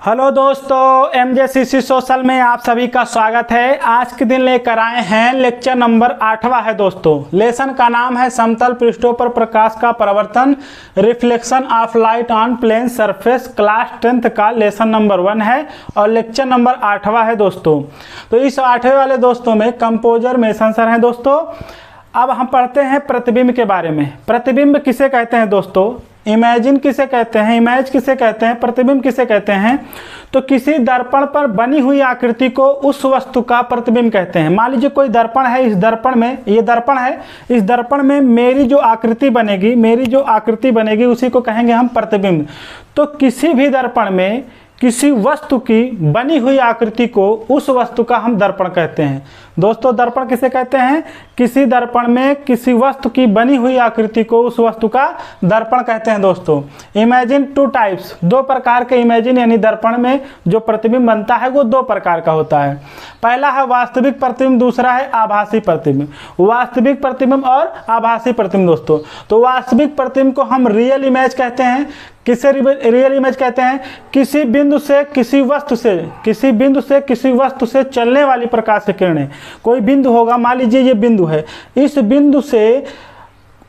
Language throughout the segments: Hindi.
हेलो दोस्तों, MJCC सोशल में आप सभी का स्वागत है। आज के दिन लेकर आए हैं लेक्चर नंबर 8वां है दोस्तों। लेसन का नाम है समतल पृष्ठों पर प्रकाश का परावर्तन, reflection of light on plane surface. Class 10th का लेसन नंबर 1 है और लेक्चर नंबर 8वां है दोस्तों। तो इस 8वें वाले दोस्तों में कंपोजर मेसन सर हैं दोस्तों। अब हम पढ़ते हैं प्रतिबिंब के बारे में। प्रतिबिंब किसे कहते हैं दोस्तों? इमेजिन किसे कहते हैं, इमेज किसे कहते हैं, प्रतिबिंब किसे कहते हैं? तो किसी दर्पण पर बनी हुई आकृति को उस वस्तु का प्रतिबिंब कहते हैं। मान लीजिए कोई दर्पण है, इस दर्पण में, ये दर्पण है, इस दर्पण में मेरी जो आकृति बनेगी उसी को कहेंगे हम प्रतिबिंब। तो किसी भी दर्पण में किसी वस्तु की बनी हुई आकृति को उस वस्तु का हम दर्पण कहते हैं। दोस्तों दर्पण किसे कहते हैं? किसी दर्पण में किसी वस्तु की बनी हुई आकृति को उस वस्तु का दर्पण कहते हैं दोस्तों। इमेजिन 2 टाइप्स, 2 प्रकार के इमेजिन यानी दर्पण में जो प्रतिबिंब बनता है वो 2 प्रकार का होता है। पहला है वास्तविक प्रतिबिंब, दूसरा है आभासी प्रतिबिंब। वास्तविक प्रतिबिंब और आभासी प्रतिबिंब दोस्तों। तो वास्तविक प्रतिबिंब को हम रियल इमेज कहते हैं। किसे रियल इमेज कहते हैं? किसी बिंदु से किसी वस्तु से चलने वाली प्रकाश की किरणें। कोई बिंदु होगा, मान लीजिए ये बिंदु है, इस बिंदु से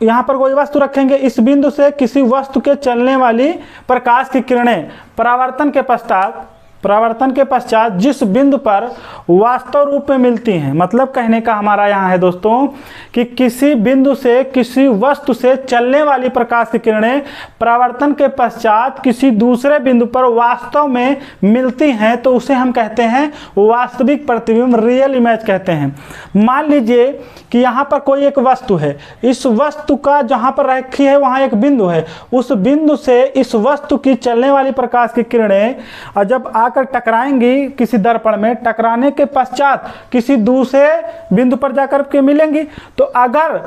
यहाँ पर कोई वस्तु रखेंगे, इस बिंदु से किसी वस्तु के चलने वाली प्रकाश की किरणें परावर्तन के पश्चात जिस बिंदु पर वास्तव रूप में मिलती हैं। मतलब कहने का हमारा यहाँ है दोस्तों कि किसी बिंदु से किसी वस्तु से चलने वाली प्रकाश की किरणें परावर्तन के पश्चात किसी दूसरे बिंदु पर वास्तव में मिलती हैं, तो उसे हम कहते हैं वास्तविक प्रतिबिंब, रियल इमेज कहते हैं। मान लीजिए कि यहाँ पर कोई एक वस्तु है, इस वस्तु का जहाँ पर रखी है वहाँ एक बिंदु है, उस बिंदु से इस वस्तु की चलने वाली प्रकाश की किरणें जब आकर टकराएंगी किसी दर्पण में, टकराने के पश्चात किसी दूसरे बिंदु पर जाकर के मिलेंगी। तो अगर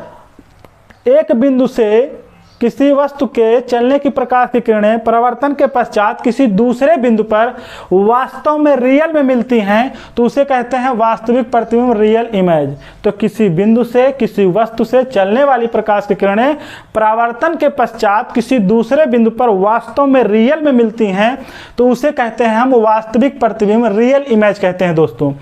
एक बिंदु से किसी वस्तु के चलने की प्रकाश की किरणें परावर्तन के पश्चात किसी दूसरे बिंदु पर वास्तव में रियल में मिलती हैं, तो उसे कहते हैं वास्तविक प्रतिबिंब, रियल इमेज। तो किसी बिंदु से किसी वस्तु से चलने वाली प्रकाश की किरणें परावर्तन के पश्चात किसी दूसरे बिंदु पर वास्तव में रियल में मिलती हैं, तो उसे कहते हैं हम वास्तविक प्रतिबिंब, रियल इमेज कहते हैं दोस्तों।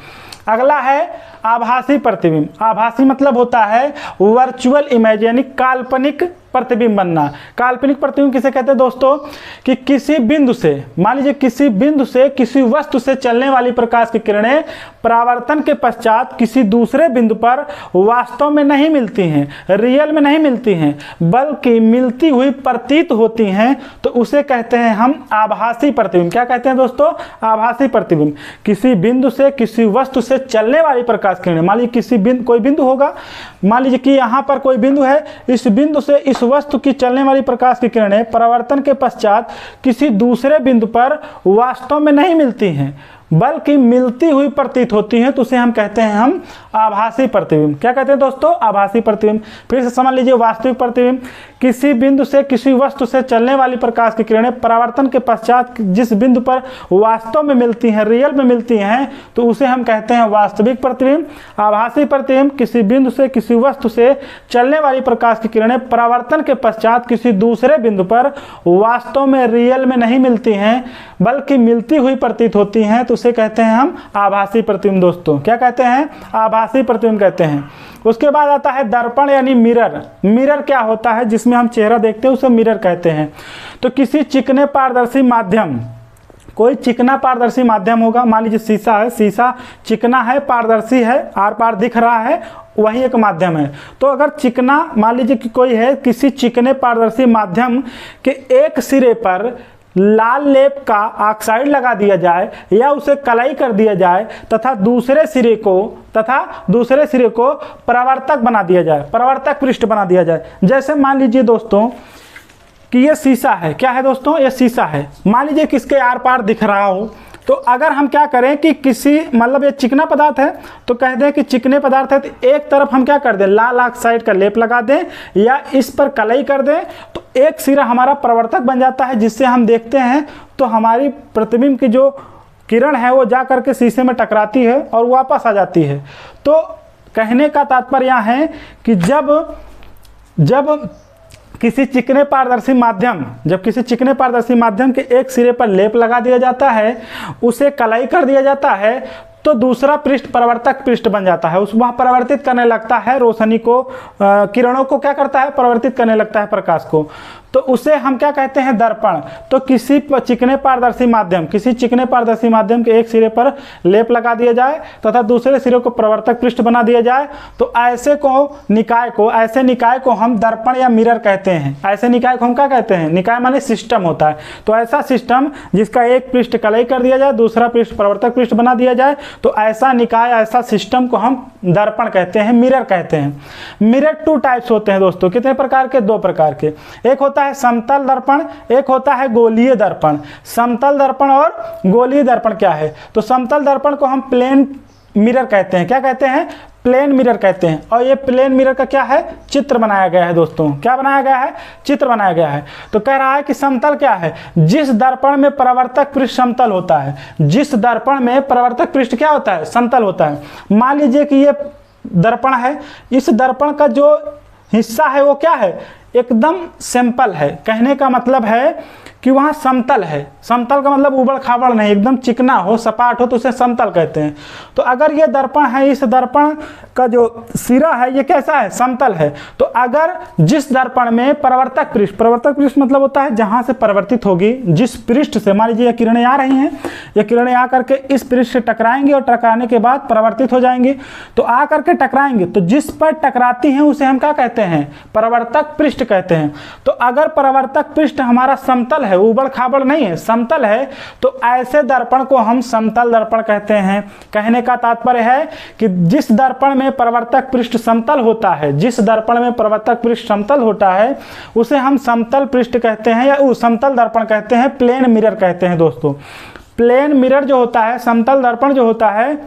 अगला है आभासी प्रतिबिंब। आभासी मतलब होता है वर्चुअल इमेज यानी काल्पनिक प्रतिबिंब बनना। काल्पनिक प्रतिबिंब किसे कहते हैं दोस्तों? कि किसी बिंदु से, मान लीजिए किसी बिंदु से किसी वस्तु से चलने वाली प्रकाश की किरणें परावर्तन के पश्चात किसी दूसरे बिंदु पर वास्तव में नहीं मिलती हैं, रियल में नहीं मिलती हैं, बल्कि मिलती हुई प्रतीत होती हैं, तो उसे कहते हैं हम आभासी प्रतिबिंब। क्या कहते हैं दोस्तों? आभासी प्रतिबिंब। किसी बिंदु से किसी वस्तु से चलने वाली प्रकाश किरणें, मान लीजिए कोई बिंदु होगा, मान लीजिए कि यहाँ पर कोई बिंदु है, इस बिंदु से इस वस्तु की चलने वाली प्रकाश की किरणें परावर्तन के पश्चात किसी दूसरे बिंदु पर वास्तव में नहीं मिलती हैं, बल्कि मिलती हुई प्रतीत होती हैं, तो उसे हम कहते हैं हम आभासी प्रतिबिंब। क्या कहते हैं दोस्तों? आभासी प्रतिबिंब। फिर से समझ लीजिए वास्तविक प्रतिबिंब, किसी बिंदु से किसी वस्तु से चलने वाली प्रकाश की किरणें परावर्तन के पश्चात जिस बिंदु पर वास्तव में मिलती हैं, रियल में मिलती हैं, तो उसे हम कहते हैं वास्तविक प्रतिबिंब। आभासी प्रतिबिंब, किसी बिंदु से किसी वस्तु से चलने वाली प्रकाश की किरणें परावर्तन के पश्चात किसी दूसरे बिंदु पर वास्तव में रियल में नहीं मिलती हैं, बल्कि मिलती हुई प्रतीत होती हैं, तो उसे कहते हैं हम आभासी प्रतिबिंब दोस्तों। क्या कहते हैं? आभासी प्रतिबिंब कहते हैं। उसके बाद आता है दर्पण यानी मिरर। मिरर क्या होता है? जिसमें हम चेहरा देखते हैं उसे मिरर कहते हैं। तो किसी चिकने पारदर्शी माध्यम, कोई चिकना पारदर्शी माध्यम होगा, मान लीजिए शीशा है, शीशा चिकना है, पारदर्शी है, आर पार दिख रहा है, वही एक माध्यम है। तो अगर चिकना, मान लीजिए कि कोई है, किसी चिकने पारदर्शी माध्यम के एक सिरे पर लाल लेप का ऑक्साइड लगा दिया जाए या उसे कलाई कर दिया जाए तथा दूसरे सिरे को परावर्तक बना दिया जाए, परावर्तक पृष्ठ बना दिया जाए। जैसे मान लीजिए दोस्तों कि ये शीशा है। क्या है दोस्तों? ये शीशा है। मान लीजिए कि इसके आर पार दिख रहा हो, तो अगर हम क्या करें कि किसी, मतलब ये चिकना पदार्थ है, तो कह दें कि चिकने पदार्थ है, तो एक तरफ हम क्या कर दें, लाल ऑक्साइड का लेप लगा दें या इस पर कलई कर दें, तो एक सिरा हमारा प्रवर्तक बन जाता है, जिससे हम देखते हैं तो हमारी प्रतिबिंब की जो किरण है वो जा करके शीशे में टकराती है और वापस आ जाती है। तो कहने का तात्पर्य यहाँ है कि जब किसी चिकने पारदर्शी माध्यम, जब किसी चिकने पारदर्शी माध्यम के एक सिरे पर लेप लगा दिया जाता है, उसे कलाई कर दिया जाता है, तो दूसरा पृष्ठ परावर्तक पृष्ठ बन जाता है। उस वह परावर्तित करने लगता है रोशनी को, किरणों को क्या करता है, परावर्तित करने लगता है प्रकाश को, तो उसे हम क्या कहते हैं, दर्पण। तो किसी चिकने पारदर्शी माध्यम के एक सिरे पर लेप लगा दिया जाए तथा दूसरे सिरे को परावर्तक पृष्ठ बना दिया जाए, तो ऐसे निकाय को हम दर्पण या मिरर कहते हैं। ऐसे निकाय को हम क्या कहते हैं, निकाय माने सिस्टम होता है। तो ऐसा सिस्टम जिसका एक पृष्ठ कलाई कर दिया जाए, दूसरा पृष्ठ परावर्तक पृष्ठ बना दिया जाए, तो ऐसा निकाय, ऐसा सिस्टम को हम दर्पण कहते हैं, मिरर कहते हैं। मिरर 2 टाइप्स होते हैं दोस्तों। कितने प्रकार के, 2 प्रकार के। एक होता है समतल दर्पण, एक होता है गोलीय दर्पण। समतल दर्पण और गोलीय दर्पण क्या है, तो समतल दर्पण को हम प्लेन मिरर कहते हैं। क्या कहते हैं, प्लेन मिरर कहते हैं। और ये प्लेन मिरर का क्या है, चित्र बनाया गया है दोस्तों। क्या बनाया गया है, चित्र बनाया गया है। तो कह रहा है कि समतल क्या है, जिस दर्पण में परावर्तक पृष्ठ समतल होता है। जिस दर्पण में परावर्तक पृष्ठ क्या होता है, समतल होता है। मान लीजिए कि ये दर्पण है, इस दर्पण का जो हिस्सा है वो क्या है, एकदम सिंपल है। कहने का मतलब है कि वहाँ समतल है। समतल का मतलब उबड़ खाबड़ नहीं, एकदम चिकना हो, सपाट हो, तो उसे समतल कहते हैं। तो अगर ये दर्पण है, इस दर्पण का जो सिरा है ये कैसा है, समतल है। तो अगर जिस दर्पण में परावर्तक पृष्ठ मतलब होता है जहाँ से परावर्तित होगी, जिस पृष्ठ से, मान लीजिए ये किरणें आ रही हैं, ये किरणें आ करके इस पृष्ठ से टकराएंगी और टकराने के बाद परावर्तित हो जाएंगी। तो आ करके टकराएंगे, तो जिस पर टकराती हैं उसे हम क्या कहते हैं, परावर्तक पृष्ठ कहते हैं। तो अगर परावर्तक पृष्ठ हमारा समतल है, उबड़ खाबड़ नहीं है, समतल है, तो ऐसे दर्पण को हम समतल दर्पण कहते हैं। कहने का तात्पर्य है कि जिस दर्पण में परावर्तक पृष्ठ समतल होता है, जिस दर्पण में परावर्तक पृष्ठ समतल होता है, उसे हम समतल पृष्ठ कहते हैं या समतल दर्पण कहते हैं, प्लेन मिरर कहते हैं दोस्तों। प्लेन मिरर जो होता है, समतल दर्पण जो होता है,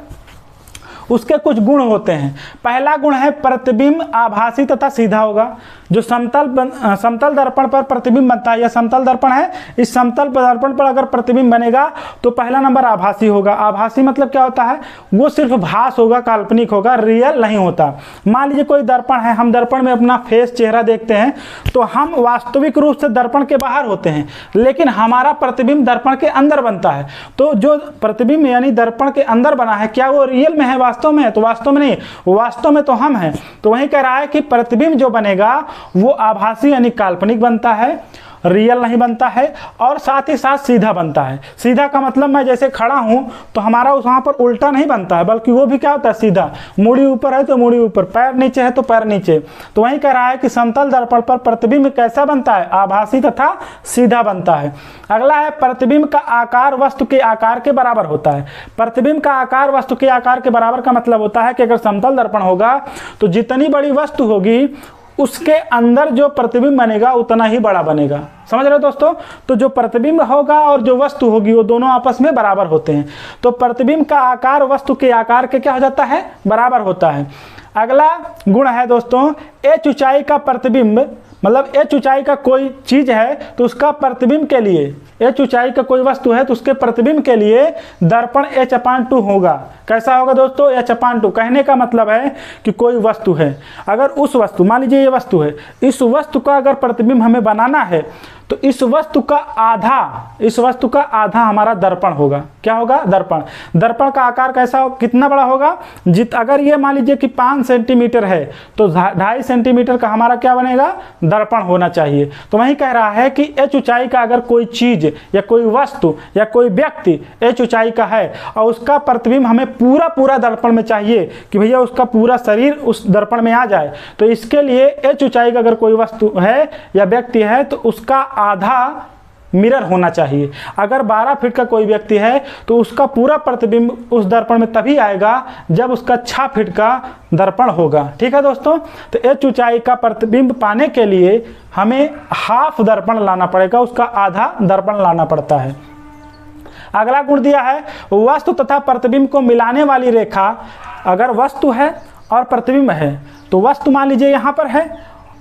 उसके कुछ गुण होते हैं। पहला गुण है प्रतिबिंब आभासी तथा सीधा होगा। जो समतल दर्पण पर प्रतिबिंब बनता है, या समतल दर्पण है, इस समतल दर्पण पर अगर प्रतिबिंब बनेगा तो पहला नंबर आभासी होगा। आभासी मतलब क्या होता है, वो सिर्फ भास होगा, काल्पनिक होगा, रियल नहीं होता। मान लीजिए कोई दर्पण है, हम दर्पण में अपना फेस, चेहरा देखते हैं, तो हम वास्तविक रूप से दर्पण के बाहर होते हैं, लेकिन हमारा प्रतिबिंब दर्पण के अंदर बनता है। तो जो प्रतिबिंब यानी दर्पण के अंदर बना है, क्या वो रियल में है, वास्तव में है? तो वास्तव में नहीं, वास्तव में तो हम हैं। तो वही कह रहा है कि प्रतिबिंब जो बनेगा वो आभासी यानी काल्पनिक बनता है, रियल नहीं बनता है, और साथ ही साथ सीधा बनता है। सीधा का मतलब मैं जैसे खड़ा हूं तो हमारा उस वहां पर उल्टा नहीं बनता है, बल्कि वो भी क्या होता है, सीधा। मूड़ी ऊपर है तो मूड़ी ऊपर, पैर नीचे है तो पैर नीचे। तो वही कह रहा है कि समतल दर्पण पर प्रतिबिंब कैसा बनता है, आभासी तथा सीधा बनता है। अगला है प्रतिबिंब का आकार वस्तु के आकार के बराबर होता है। प्रतिबिंब का आकार वस्तु के आकार के बराबर का मतलब होता है कि अगर समतल दर्पण होगा तो जितनी बड़ी वस्तु होगी उसके अंदर जो प्रतिबिंब बनेगा उतना ही बड़ा बनेगा। समझ रहे हो दोस्तों? तो जो प्रतिबिंब होगा और जो वस्तु होगी वो दोनों आपस में बराबर होते हैं। तो प्रतिबिंब का आकार वस्तु के आकार के क्या हो जाता है, बराबर होता है। अगला गुण है दोस्तों, एच ऊंचाई का प्रतिबिंब, मतलब एच ऊंचाई का कोई चीज है तो उसका प्रतिबिंब के लिए, एच ऊंचाई का कोई वस्तु है तो उसके प्रतिबिंब के लिए दर्पण h/2 होगा। कैसा होगा दोस्तों, h/2। कहने का मतलब है कि कोई वस्तु है, अगर उस वस्तु, मान लीजिए ये वस्तु है, इस वस्तु का अगर प्रतिबिंब हमें बनाना है तो इस वस्तु का आधा हमारा दर्पण होगा। क्या होगा, दर्पण। दर्पण का आकार कैसा हो, कितना बड़ा होगा, अगर ये मान लीजिए कि 5 सेंटीमीटर है तो 2.5 सेंटीमीटर का हमारा क्या बनेगा, दर्पण होना चाहिए। तो वही कह रहा है कि एच ऊंचाई का अगर कोई चीज या कोई वस्तु या कोई व्यक्ति एच ऊंचाई का है और उसका प्रतिबिंब हमें पूरा दर्पण में चाहिए कि भैया उसका पूरा शरीर उस दर्पण में आ जाए, तो इसके लिए एच ऊंचाई का अगर कोई वस्तु है या व्यक्ति है तो उसका आधा मिरर होना चाहिए। अगर 12 फीट का कोई व्यक्ति है तो उसका पूरा प्रतिबिंब उस दर्पण में तभी आएगा जब उसका 6 फीट का दर्पण होगा। ठीक है दोस्तों? तो एच ऊंचाई का प्रतिबिंब पाने के लिए हमें हाफ दर्पण लाना पड़ेगा, उसका आधा दर्पण लाना पड़ता है। अगला गुण दिया है, वस्तु तथा प्रतिबिंब को मिलाने वाली रेखा। अगर वस्तु है और प्रतिबिंब है, तो वस्तु मान लीजिए यहाँ पर है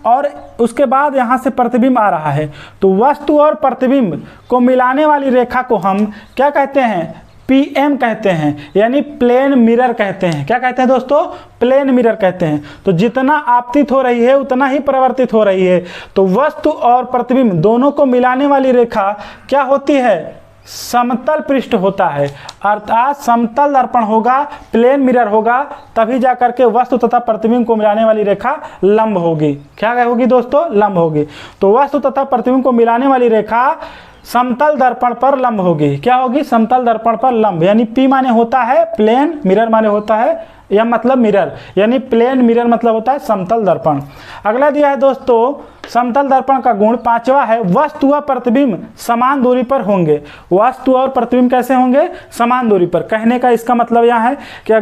और उसके बाद यहाँ से प्रतिबिंब आ रहा है, तो वस्तु और प्रतिबिंब को मिलाने वाली रेखा को हम क्या कहते हैं, PM कहते हैं, यानी प्लेन मिरर कहते हैं। क्या कहते हैं दोस्तों? प्लेन मिरर कहते हैं। तो जितना आपतित हो रही है उतना ही परावर्तित हो रही है। तो वस्तु और प्रतिबिंब दोनों को मिलाने वाली रेखा क्या होती है? समतल पृष्ठ होता है। अर्थात समतल दर्पण होगा, प्लेन मिरर होगा, तभी जाकर के वस्तु तथा प्रतिबिंब को मिलाने वाली रेखा लंब होगी। क्या होगी दोस्तों? लंब होगी। तो वस्तु तथा प्रतिबिंब को मिलाने वाली रेखा समतल दर्पण पर लंब होगी। क्या होगी? समतल दर्पण पर लंब। यानी P माने होता है प्लेन, मिरर माने होता है या मतलब मिरर, यानी प्लेन मिरर मतलब होता है समतल दर्पण। अगला दिया है दोस्तों समतल दर्पण का गुण 5वां है, वस्तु व प्रतिबिंब समान दूरी पर होंगे। वस्तु और प्रतिबिंब कैसे होंगे? समान दूरी पर। कहने का इसका मतलब यह है कि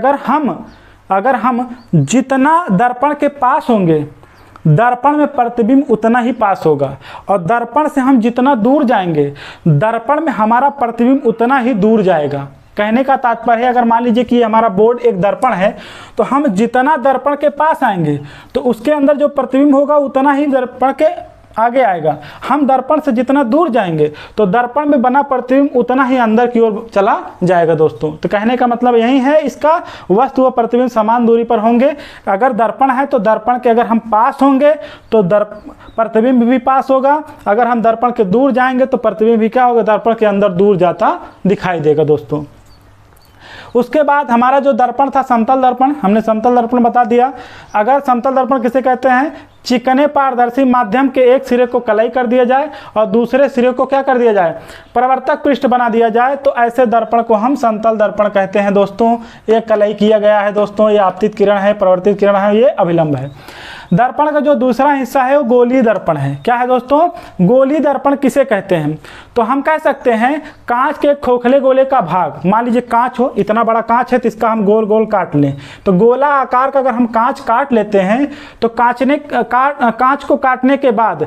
अगर हम जितना दर्पण के पास होंगे, दर्पण में प्रतिबिंब उतना ही पास होगा, और दर्पण से हम जितना दूर जाएंगे, दर्पण में हमारा प्रतिबिंब उतना ही दूर जाएगा। कहने का तात्पर्य है, अगर मान लीजिए कि हमारा बोर्ड एक दर्पण है, तो हम जितना दर्पण के पास आएंगे तो उसके अंदर जो प्रतिबिंब होगा उतना ही दर्पण के आगे आएगा। हम दर्पण से जितना दूर जाएंगे तो दर्पण में बना प्रतिबिंब उतना ही अंदर की ओर चला जाएगा दोस्तों। तो कहने का मतलब यही है इसका, वस्तु व प्रतिबिंब समान दूरी पर होंगे। अगर दर्पण है तो दर्पण के अगर हम पास होंगे तो प्रतिबिंब भी पास होगा। अगर हम दर्पण के दूर जाएंगे तो प्रतिबिंब भी क्या होगा? दर्पण के अंदर दूर जाता दिखाई देगा दोस्तों। उसके बाद हमारा जो दर्पण था समतल दर्पण, हमने समतल दर्पण बता दिया। अगर समतल दर्पण किसे कहते हैं? चिकने पारदर्शी माध्यम के एक सिरे को कलई कर दिया जाए और दूसरे सिरे को क्या कर दिया जाए? परावर्तक पृष्ठ बना दिया जाए, तो ऐसे दर्पण को हम समतल दर्पण कहते हैं दोस्तों। ये कलई किया गया है दोस्तों, ये आपतित किरण है, परावर्तित किरण है, ये अभिलंब है। दर्पण का जो दूसरा हिस्सा है वो गोलीय दर्पण है। क्या है दोस्तों? गोलीय दर्पण किसे कहते हैं? तो हम कह सकते हैं कांच के खोखले गोले का भाग। मान लीजिए कांच हो, इतना बड़ा कांच है तो इसका हम गोल गोल काट लें, तो गोला आकार का अगर हम कांच काट लेते हैं तो कांच को काटने के बाद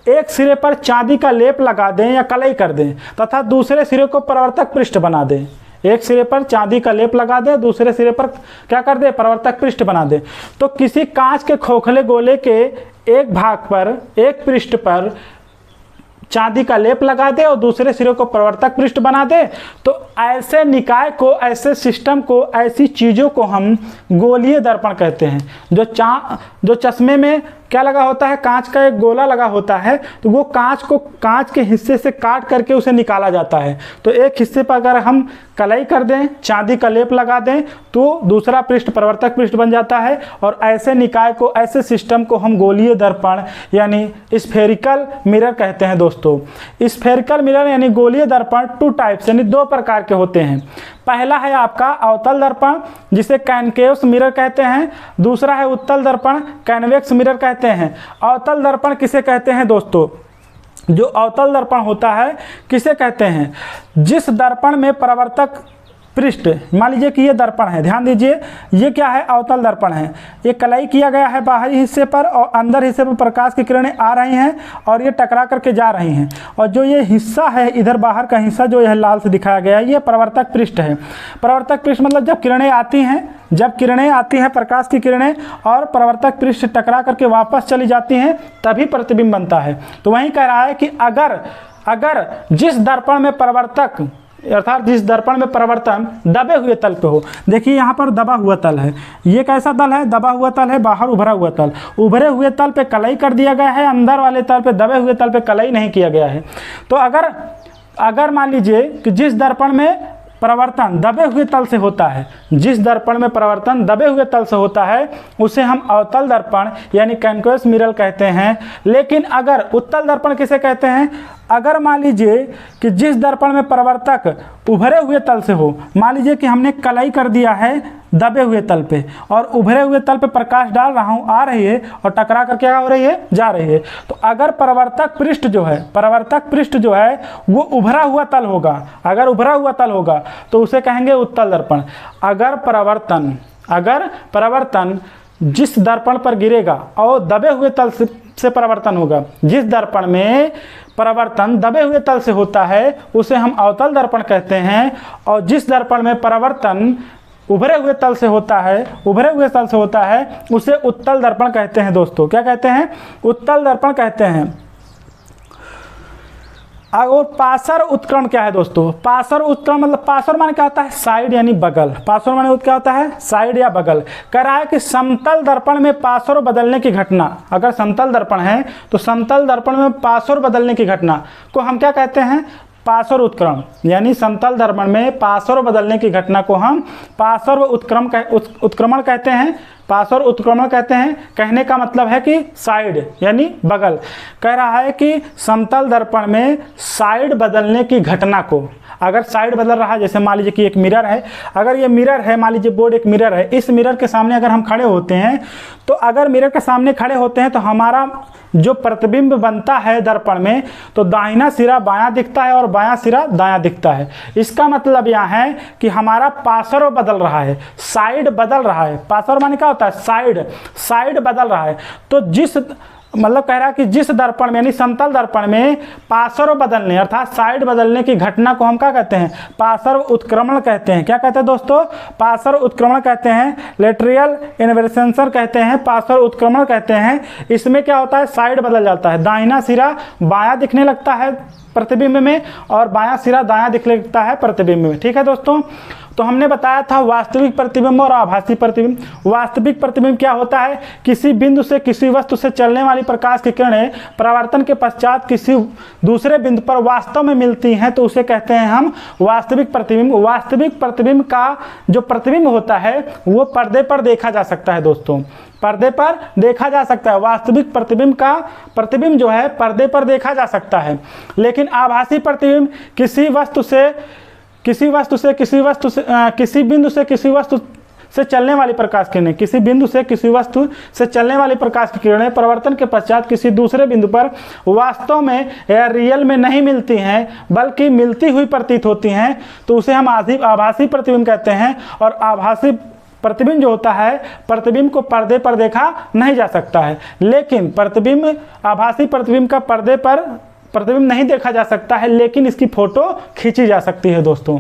एक सिरे पर चांदी का लेप लगा दें या कलई कर दें तथा दूसरे सिरे को परावर्तक पृष्ठ बना दें। एक सिरे पर चांदी का लेप लगा दे, दूसरे सिरे पर क्या कर दे? परावर्तक पृष्ठ बना दे। तो किसी कांच के खोखले गोले के एक भाग पर, एक पृष्ठ पर चांदी का लेप लगा दे और दूसरे सिरे को परावर्तक पृष्ठ बना दे, तो ऐसे निकाय को, ऐसे सिस्टम को, ऐसी चीज़ों को हम गोलीय दर्पण कहते हैं। जो चश्मे में क्या लगा होता है? कांच का एक गोला लगा होता है, तो वो कांच के हिस्से से काट करके उसे निकाला जाता है। तो एक हिस्से पर अगर हम कलई कर दें, चांदी का लेप लगा दें, तो दूसरा पृष्ठ परावर्तक पृष्ठ बन जाता है। और ऐसे निकाय को, ऐसे सिस्टम को हम गोलीय दर्पण यानी स्फेरिकल मिरर कहते हैं दोस्तों। स्फेरिकल मिरर यानी गोलीय दर्पण 2 टाइप्स यानी 2 प्रकार के होते हैं। पहला है आपका अवतल दर्पण, जिसे कॉन्केव मिरर कहते हैं। दूसरा है उत्तल दर्पण, कॉन्वेक्स मिरर कहते हैं। अवतल दर्पण किसे कहते हैं दोस्तों? जो अवतल दर्पण होता है किसे कहते हैं? जिस दर्पण में परावर्तक पृष्ठ, मान लीजिए कि ये दर्पण है, ध्यान दीजिए, ये क्या है? अवतल दर्पण है। ये कलई किया गया है बाहरी हिस्से पर और अंदर हिस्से पर प्रकाश की किरणें आ रही हैं और ये टकरा करके जा रही हैं। और जो ये हिस्सा है, इधर बाहर का हिस्सा जो यह लाल से दिखाया गया है, ये परावर्तक पृष्ठ है। परावर्तक पृष्ठ मतलब जब किरणें आती हैं प्रकाश की किरणें और परावर्तक पृष्ठ टकरा करके वापस चली जाती हैं, तभी प्रतिबिंब बनता है। तो वहीं कह रहा है कि अगर जिस दर्पण में परावर्तक अर्थात जिस दर्पण में परावर्तन दबे हुए तल पे हो, देखिए यहाँ पर दबा हुआ तल है, ये कैसा तल है? दबा हुआ तल है, बाहर उभरा हुआ तल। उभरे हुए तल पे कलई कर दिया गया है, अंदर वाले तल पे, दबे हुए तल पे कलई नहीं किया गया है। तो अगर मान लीजिए कि जिस दर्पण में परावर्तन दबे हुए तल से होता है, जिस दर्पण में परावर्तन दबे हुए तल से होता है, उसे हम अवतल दर्पण यानी कॉन्केव मिरर कहते हैं। लेकिन अगर उत्तल दर्पण किसे कहते हैं? अगर मान लीजिए कि जिस दर्पण में परावर्तक उभरे हुए तल से हो, मान लीजिए कि हमने कलई कर दिया है दबे हुए तल पे और उभरे हुए तल पे प्रकाश डाल रहा हूँ, आ रही है और टकरा कर क्या हो रही है? जा रही है। तो अगर परावर्तक पृष्ठ जो है वो उभरा हुआ तल होगा, अगर उभरा हुआ तल होगा तो उसे कहेंगे उत्तल दर्पण। अगर परावर्तन जिस दर्पण पर गिरेगा और दबे हुए तल से परावर्तन होगा, जिस दर्पण में परावर्तन दबे हुए तल से होता है उसे हम अवतल दर्पण कहते हैं। और जिस दर्पण में परावर्तन उभरे हुए तल से होता है उसे उत्तल दर्पण कहते हैं दोस्तों। क्या कहते हैं? उत्तल दर्पण कहते हैं। और पार्श्व उत्क्रमण क्या है दोस्तों? पार्श्व उत्क्रमण मतलब पार्श्व माने क्या होता है? साइड यानी बगल। पार्श्व माने क्या होता है? साइड या बगल। कह रहा है कि समतल दर्पण में पार्श्व बदलने की घटना, अगर समतल दर्पण है तो समतल दर्पण में पार्श्व बदलने की घटना को हम क्या कहते हैं? पार्श्व उत्क्रमण। यानी समतल दर्पण में पार्श्व बदलने की घटना को हम पार्श्व उत्क्रमण कहते हैं, पार्श्व उत्क्रमण कहते हैं। कहने का मतलब है कि साइड यानी बगल। कह रहा है कि समतल दर्पण में साइड बदलने की घटना को, अगर साइड बदल रहा है, जैसे मान लीजिए कि एक मिरर है, अगर ये मिरर है, मान लीजिए बोर्ड एक मिरर है, इस मिरर के सामने अगर हम खड़े होते हैं, तो अगर मिरर के सामने खड़े होते हैं तो हमारा जो प्रतिबिंब बनता है दर्पण में, तो दाहिना सिरा बायां दिखता है और बायां सिरा दायां दिखता है। इसका मतलब यह है कि हमारा पार्श्व बदल रहा है, साइड बदल रहा है। पार्श्व माने क्या होता है? साइड, साइड बदल रहा है। तो जिस मतलब कह रहा है कि जिस दर्पण में यानी समतल दर्पण में पार्श्व बदलने अर्थात साइड बदलने की घटना को हम क्या कहते हैं? पार्श्व उत्क्रमण कहते हैं। क्या कहते हैं दोस्तों? पार्श्व उत्क्रमण कहते हैं, लेटरल इन्वर्सेशन कहते हैं, पार्श्व उत्क्रमण कहते हैं। इसमें क्या होता है? साइड बदल जाता है, दाहिना सिरा बायां दिखने लगता है प्रतिबिंब में और बायां सिरा दायां दिखने लगता है प्रतिबिंब में। ठीक है दोस्तों, तो हमने बताया था वास्तविक प्रतिबिंब और आभासी प्रतिबिंब। वास्तविक प्रतिबिंब क्या होता है? किसी बिंदु से किसी वस्तु से चलने वाली प्रकाश की किरणें परावर्तन के पश्चात किसी दूसरे बिंदु पर वास्तव में मिलती हैं, तो उसे कहते हैं हम वास्तविक प्रतिबिंब। वास्तविक प्रतिबिंब का जो प्रतिबिंब होता है वो पर्दे पर देखा जा सकता है दोस्तों, पर्दे पर देखा जा सकता है। वास्तविक प्रतिबिंब का प्रतिबिंब जो है पर्दे पर देखा जा सकता है। लेकिन आभासी प्रतिबिंब किसी बिंदु से किसी वस्तु से चलने वाली प्रकाश किरणें, किसी बिंदु से किसी वस्तु से चलने वाली प्रकाश की किरणें परावर्तन के पश्चात किसी दूसरे बिंदु पर वास्तव में या रियल में नहीं मिलती हैं, बल्कि मिलती हुई प्रतीत होती हैं, तो उसे हम आभासी प्रतिबिंब कहते हैं। और आभासी प्रतिबिंब जो होता है, प्रतिबिंब को पर्दे पर देखा नहीं जा सकता है। लेकिन प्रतिबिंब, आभासी प्रतिबिंब का पर्दे पर प्रतिबिंब नहीं देखा जा सकता है, लेकिन इसकी फोटो खींची जा सकती है दोस्तों।